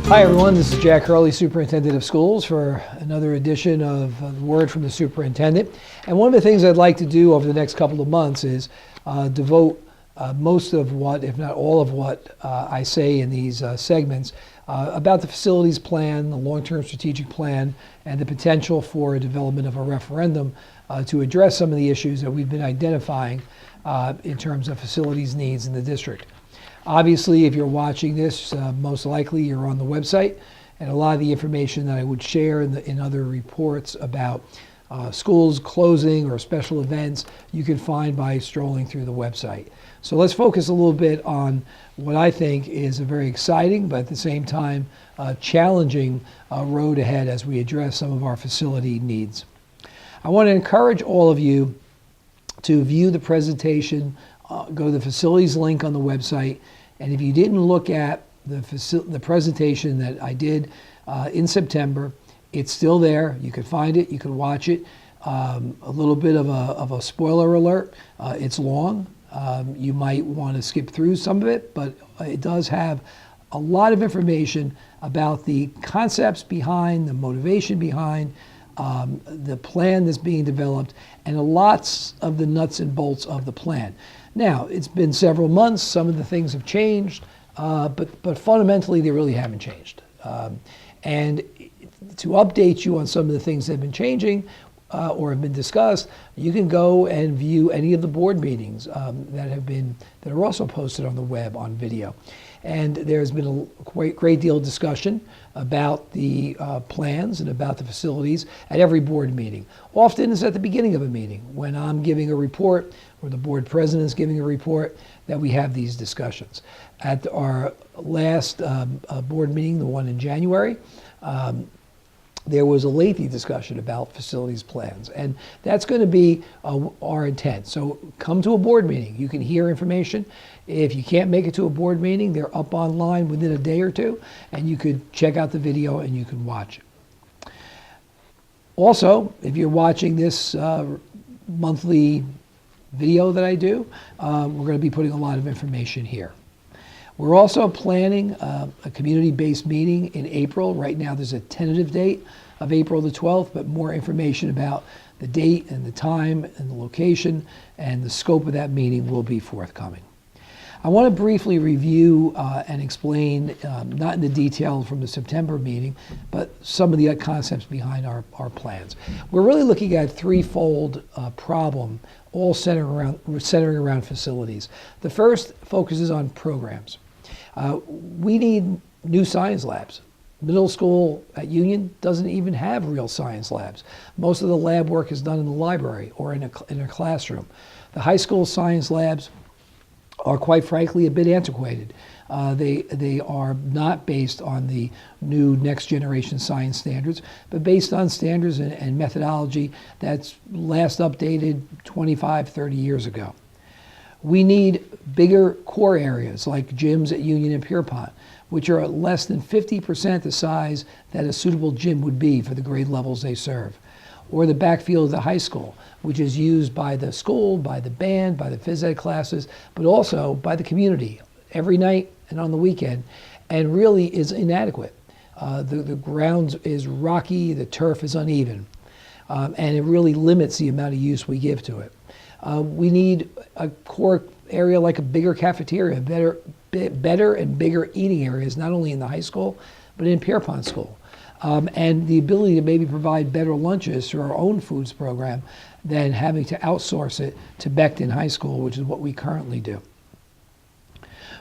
Hi everyone, this is Jack Hurley, Superintendent of Schools, for another edition of the Word from the Superintendent. And one of the things I'd like to do over the next couple of months is devote most of what, if not all of what, I say in these segments about the facilities plan, the long-term strategic plan, and the potential for a development of a referendum to address some of the issues that we've been identifying in terms of facilities needs in the district. Obviously, if you're watching this, most likely you're on the website, and a lot of the information that I would share in other reports about schools closing or special events, you can find by strolling through the website. So let's focus a little bit on what I think is a very exciting, but at the same time, challenging road ahead as we address some of our facility needs. I want to encourage all of you to view the presentation. Go to the facilities link on the website, and if you didn't look at the presentation that I did in September, it's still there. You can find it, you can watch it. A little bit of a spoiler alert. It's long. You might want to skip through some of it, but it does have a lot of information about the concepts behind, the motivation behind, the plan that's being developed, and lots of the nuts and bolts of the plan. Now, it's been several months. Some of the things have changed, but fundamentally, they really haven't changed. And to update you on some of the things that have been changing or have been discussed, you can go and view any of the board meetings that are also posted on the web on video. And there's been a great deal of discussion about the plans and about the facilities at every board meeting. Often it's at the beginning of a meeting when I'm giving a report or the board president's giving a report that we have these discussions. At our last board meeting, the one in January, there was a lengthy discussion about facilities plans, and that's going to be our intent. So come to a board meeting. You can hear information. If you can't make it to a board meeting, they're up online within a day or two, and you could check out the video and you can watch it. Also, if you're watching this monthly video that I do, we're going to be putting a lot of information here. We're also planning a community-based meeting in April. Right now there's a tentative date of April the 12th, but more information about the date and the time and the location and the scope of that meeting will be forthcoming. I want to briefly review and explain, not in the detail from the September meeting, but some of the concepts behind our plans. We're really looking at a threefold problem, all centering around facilities. The first focuses on programs. We need new science labs. Middle school at Union doesn't even have real science labs. Most of the lab work is done in the library or in a classroom. The high school science labs are, quite frankly, a bit antiquated. They are not based on the new next generation science standards, but based on standards and methodology that's last updated 25, 30 years ago. We need bigger core areas like gyms at Union and Pierpont, which are less than 50% the size that a suitable gym would be for the grade levels they serve. Or the backfield of the high school, which is used by the school, by the band, by the phys ed classes, but also by the community every night and on the weekend, and really is inadequate. The ground is rocky, the turf is uneven, and it really limits the amount of use we give to it. We need a core area like a bigger cafeteria, better and bigger eating areas, not only in the high school, but in Pierpont School. And the ability to maybe provide better lunches through our own foods program than having to outsource it to Becton High School, which is what we currently do.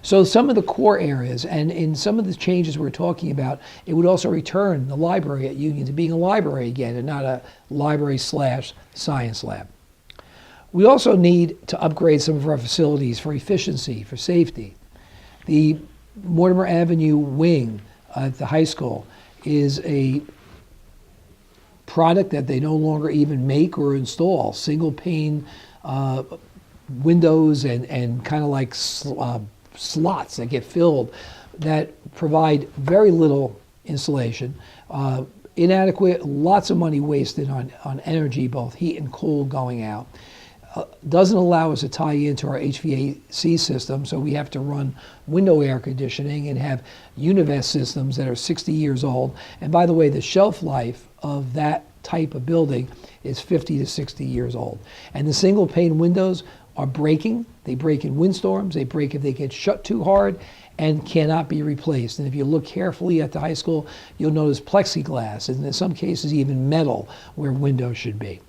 So some of the core areas, and in some of the changes we're talking about, it would also return the library at Union to being a library again and not a library/science lab. We also need to upgrade some of our facilities for efficiency, for safety. The Mortimer Avenue wing at the high school is a product that they no longer even make or install. Single pane windows and kind of like slots that get filled that provide very little insulation, inadequate, lots of money wasted on energy, both heat and cool going out. doesn't allow us to tie into our HVAC system, so we have to run window air conditioning and have univest systems that are 60 years old. And by the way, the shelf life of that type of building is 50 to 60 years old. And the single pane windows are breaking. They break in windstorms. They break if they get shut too hard and cannot be replaced. And if you look carefully at the high school, you'll notice plexiglass, and in some cases even metal where windows should be.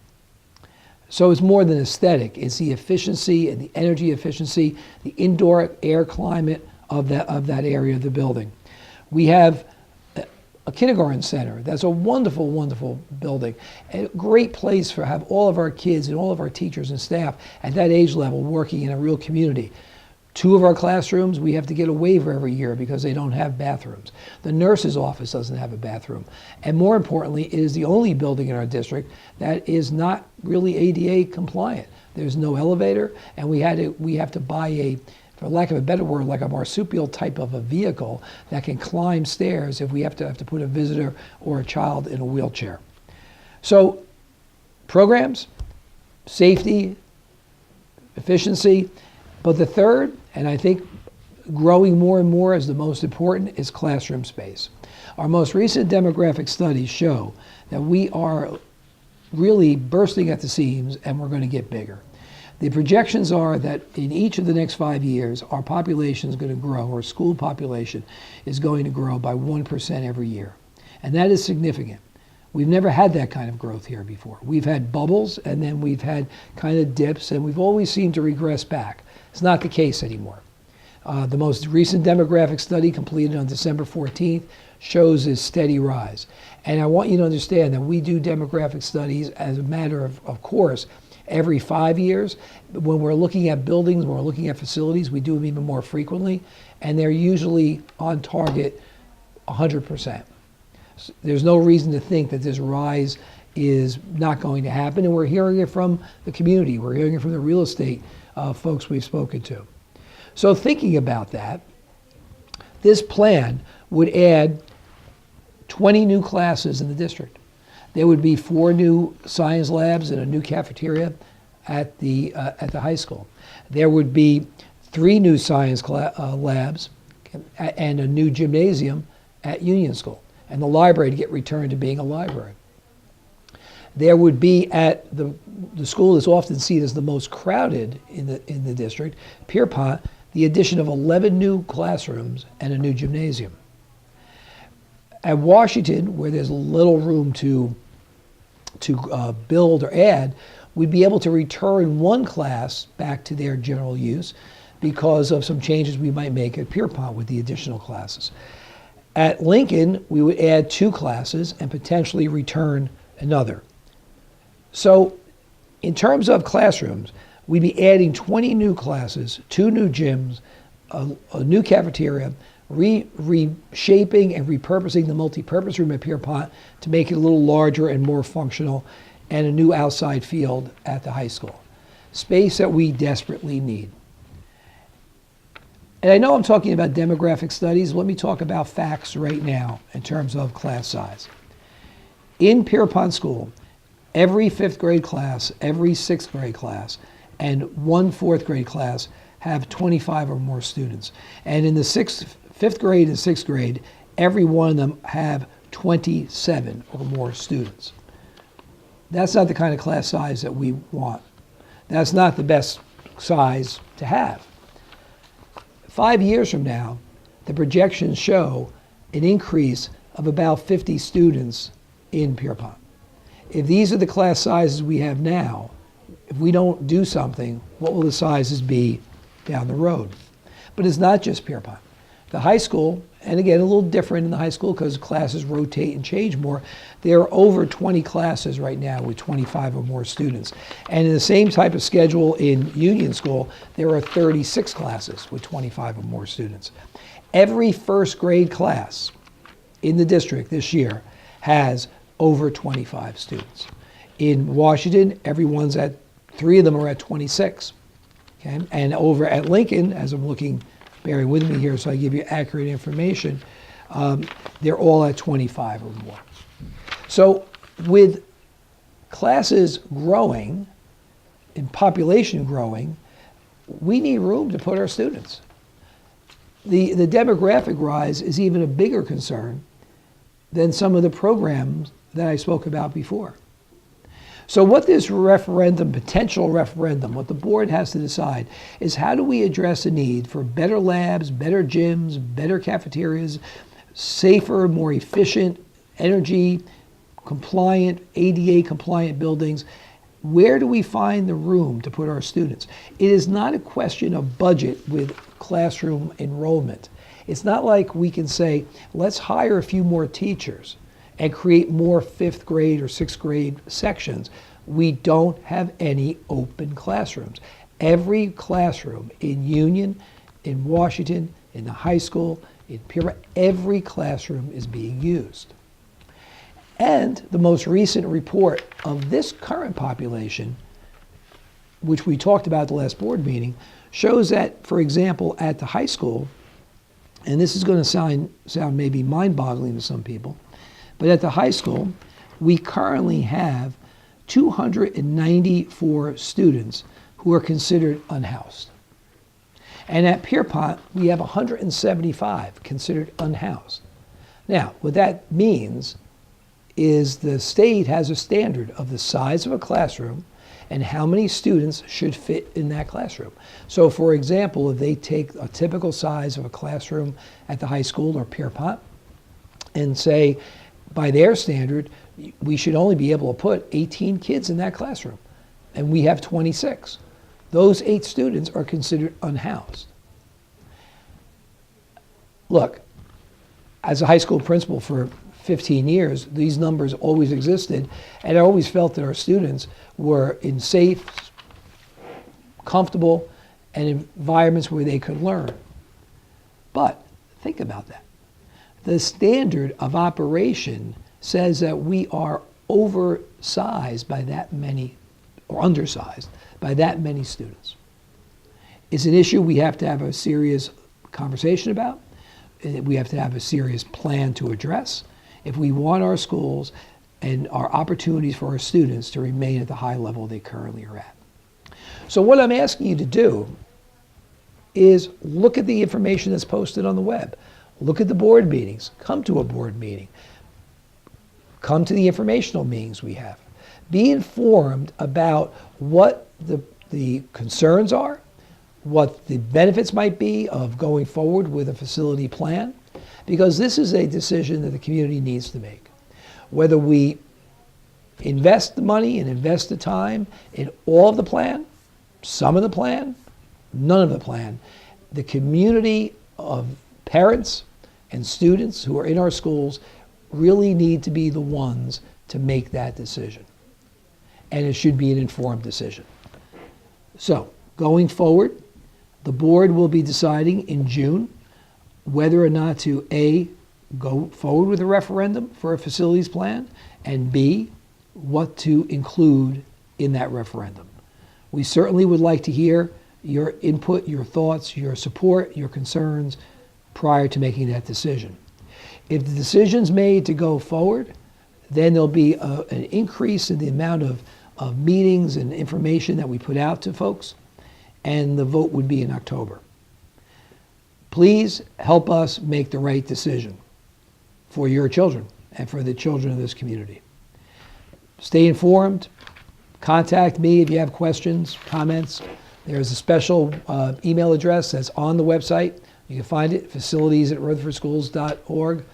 So it's more than aesthetic. It's the efficiency and the energy efficiency, the indoor air climate of that area of the building. We have a kindergarten center. That's a wonderful, wonderful building. A great place for have all of our kids and all of our teachers and staff at that age level working in a real community. 2 of our classrooms, we have to get a waiver every year because they don't have bathrooms. The nurse's office doesn't have a bathroom. And more importantly, it is the only building in our district that is not really ADA compliant. There's no elevator, and we have to buy a, for lack of a better word, like a marsupial type of a vehicle that can climb stairs if we have to put a visitor or a child in a wheelchair. So programs, safety, efficiency, but the third, and I think growing more and more as the most important, is classroom space. Our most recent demographic studies show that we are really bursting at the seams and we're going to get bigger. The projections are that in each of the next 5 years, our population is going to grow, or school population is going to grow by 1% every year. And that is significant. We've never had that kind of growth here before. We've had bubbles, and then we've had kind of dips, and we've always seemed to regress back. It's not the case anymore. The most recent demographic study completed on December 14th shows a steady rise. And I want you to understand that we do demographic studies as a matter of course every 5 years. When we're looking at buildings, when we're looking at facilities, we do them even more frequently, and they're usually on target 100%. There's no reason to think that this rise is not going to happen, and we're hearing it from the community. We're hearing it from the real estate folks we've spoken to. So thinking about that, this plan would add 20 new classes in the district. There would be 4 new science labs and a new cafeteria at the high school. There would be 3 new science labs and a new gymnasium at Union School, and the library to get returned to being a library. There would be at the school that's often seen as the most crowded in the district, Pierpont, the addition of 11 new classrooms and a new gymnasium. At Washington, where there's little room to build or add, we'd be able to return 1 class back to their general use because of some changes we might make at Pierpont with the additional classes. At Lincoln, we would add 2 classes and potentially return another. So in terms of classrooms, we'd be adding 20 new classes, 2 new gyms, a new cafeteria, reshaping and repurposing the multi-purpose room at Pierpont to make it a little larger and more functional, and a new outside field at the high school. Space that we desperately need. And I know I'm talking about demographic studies. Let me talk about facts right now in terms of class size. In Pierpont School, every 5th grade class, every 6th grade class, and 1 4th grade class have 25 or more students. And in the 5th grade and 6th grade, every one of them have 27 or more students. That's not the kind of class size that we want. That's not the best size to have. 5 years from now, the projections show an increase of about 50 students in Pierpont. If these are the class sizes we have now, if we don't do something, what will the sizes be down the road? But it's not just Pierpont. The high school, and again, a little different in the high school because classes rotate and change more, there are over 20 classes right now with 25 or more students. And in the same type of schedule in Union School, there are 36 classes with 25 or more students. Every 1st grade class in the district this year has over 25 students. In Washington, everyone's at, 3 of them are at 26. Okay? And over at Lincoln, as I'm looking, bearing with me here so I give you accurate information, they're all at 25 or more. So with classes growing, in population growing, we need room to put our students. The demographic rise is even a bigger concern than some of the programs that I spoke about before. So what this referendum, potential referendum, what the board has to decide is how do we address the need for better labs, better gyms, better cafeterias, safer, more efficient, energy compliant, ADA compliant buildings. Where do we find the room to put our students? It is not a question of budget with classroom enrollment. It's not like we can say, let's hire a few more teachers and create more 5th grade or 6th grade sections. We don't have any open classrooms. Every classroom in Union, in Washington, in the high school, in Pierre, every classroom is being used. And the most recent report of this current population, which we talked about at the last board meeting, shows that, for example, at the high school, and this is going to sound maybe mind-boggling to some people, but at the high school, we currently have 294 students who are considered unhoused. And at Pierpont, we have 175 considered unhoused. Now, what that means is the state has a standard of the size of a classroom and how many students should fit in that classroom. So for example, if they take a typical size of a classroom at the high school or Pierpont and say, by their standard, we should only be able to put 18 kids in that classroom, and we have 26. Those 8 students are considered unhoused. Look, as a high school principal for 15 years, these numbers always existed, and I always felt that our students were in safe, comfortable, and environments where they could learn. But think about that. The standard of operation says that we are oversized by that many, or undersized by that many students. It's an issue we have to have a serious conversation about. We have to have a serious plan to address if we want our schools and our opportunities for our students to remain at the high level they currently are at. So what I'm asking you to do is look at the information that's posted on the web. Look at the board meetings. Come to a board meeting. Come to the informational meetings we have. Be informed about what the concerns are, what the benefits might be of going forward with a facility plan, because this is a decision that the community needs to make. Whether we invest the money and invest the time in all of the plan, some of the plan, none of the plan, the community of parents and students who are in our schools really need to be the ones to make that decision. And it should be an informed decision. So, going forward, the board will be deciding in June whether or not to A, go forward with a referendum for a facilities plan, and B, what to include in that referendum. We certainly would like to hear your input, your thoughts, your support, your concerns prior to making that decision. If the decision's made to go forward, then there'll be an increase in the amount of meetings and information that we put out to folks, and the vote would be in October. Please help us make the right decision for your children and for the children of this community. Stay informed. Contact me if you have questions, comments. There's a special email address that's on the website. You can find it, facilities@rutherfordschools.org.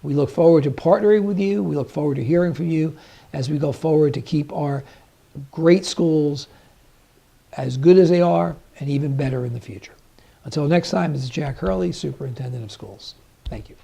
We look forward to partnering with you. We look forward to hearing from you as we go forward to keep our great schools as good as they are and even better in the future. Until next time, this is Jack Hurley, Superintendent of Schools. Thank you.